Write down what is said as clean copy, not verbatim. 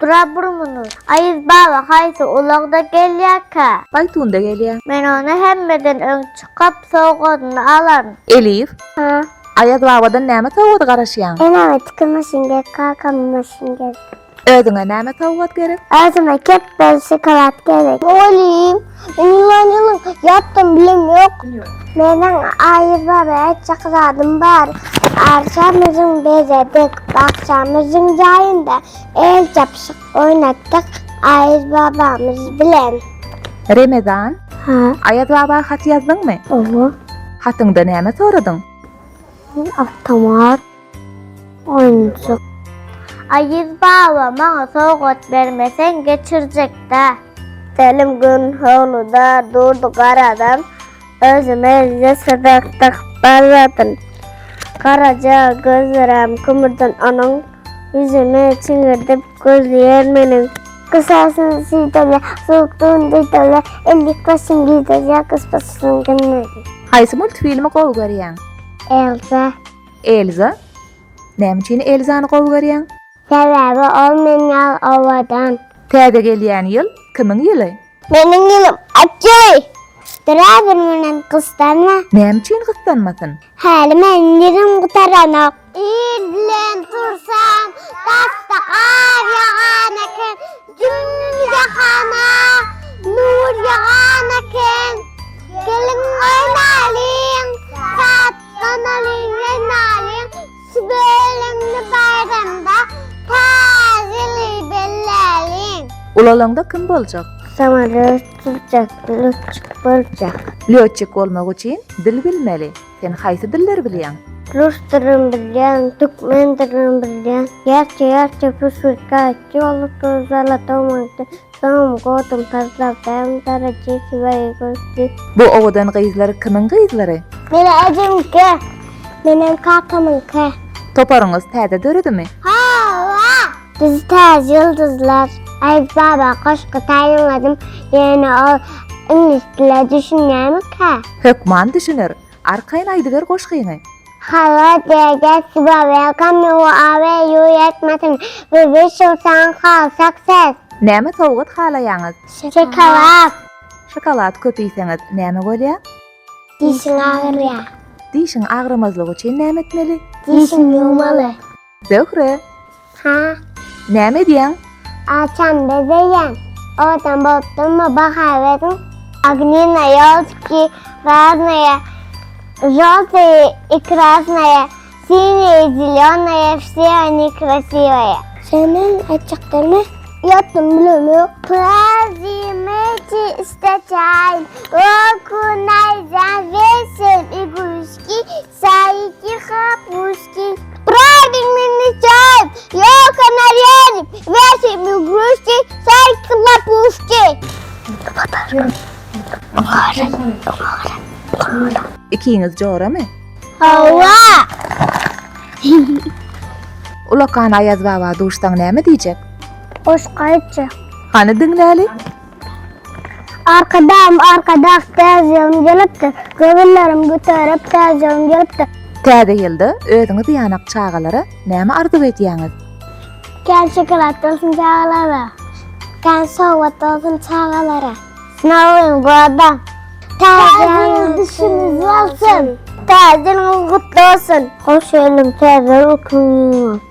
Durabırmınız. Ayız baba haysı ulaqda gelýärkä. Baytunda gelýär. Men onu hemmeden öň çykap soğugyny alan. Elif, Ha. Ayaz babadan näme tawady garaşýan? Ename tıkılmasın kalkamasın gerek. Özüňe näme tawad gerek? Ağzıma kep ben şokolat gerek. Olayım. Ben yılan yattım bilem yok. Menen Ayız baba çakradım var. Arşamızın bezedik. Bakşamızın cayında el çapışık oynattık. Ayız babamız bilen. Remezan, Ha. Ayaz baba hat ýazdyňmy? Oğlu. Hatyňda näme soradyň? Avtomat. Oyuncak. Ayız baba bana soğuk vermesen geçirecek de. Selim gün oğluda durdu karadan. Özüme cesedektek barladın. Karaca gözlerim kımırdan onun. Yüzüme çingirdim gözleyermenin. Kısasın sitele, soğuktuğun ditele, ellik başın gidece, kıspasın günleri. Haýsy multfilmi gowy görýän? Elsa. Elza. Näme üçin Elzany gowy görýän? Sebebi olmayan ovadan. Täze gelýän ýyl kimiň ýyly? Benim yılım açıy. Draber menen kıstanma. Näme üçin gysdanmasyn? Hali men yerim kutaranak. İzlen tursam, dasta kar yağan eken. Gün yağana, nur yağan eken. Gelin oynalın, sattan alın, oynalın. Sübelini bayramda, tazeli bellalın. Ulalaňda kim boljak? Samarı tutacak, lütçük bolacak. Löççük bolmak üçin dil bilmeli. Sen haýsy dilleri bilýän? Rus dilini bilýän, türkmen dilini bilýän. Ýerçe pusulka, ýolu tuzala tomaty, tom gotum tarzapdan tarajy gosti. Bu owadan gyzlary kimiň gyzlary? Mene ajymke, menen kakamynke. Toparyňyz täze döredimi? Hava! Biz täze ýıldızlar. Ay baba koşku taýýanladım. Ýene o ingliz dili düşünýärmi-ka? Hökman düşünür. Arkaýyn aýdyber goşgyňy. Hava dege siba welcome you ave you yetmetin. We wish you some success. Näme tawgat halaýaňyz? Şokolat. Şokolat köpüýseňiz näme bolýar? Dişin ağrıyor. Dişiň agrymazlygy üçin näme etmeli? Dişin yumalı. Zöhre, Ha? näme diýäň? Açan bezeyen. Oradan baktın mı bakavedin. Agnina yolski raznaya. Желтые и красная, синяя и зеленая, все они красивые. Senin açıklarını yattım bilmiyorum. Плазимете стачай, окунайся весел игрушки, сайки хапушки. Правильный чай, я канарейник, весел игрушки, сайки лапушки. İkiňiz joramy? Hava! Ulakan Ayaz baba duşdan näme diýjek? Hoş kayıtçı. Hany diňläli? Arkada tezgahım gelipti. Göbellerim götürüp tezgahım gelipti. Täze ýylda özüňiz ýanak çağalara näme arzu etýäňiz? Gel şokolat olsun çağalara. Gel soğuk olsun çağalara. Sınavın bu adam. Tezgahın dışınız olsun. Tezgahın kutlu olsun. Hoş geldin tezgahın okuyun.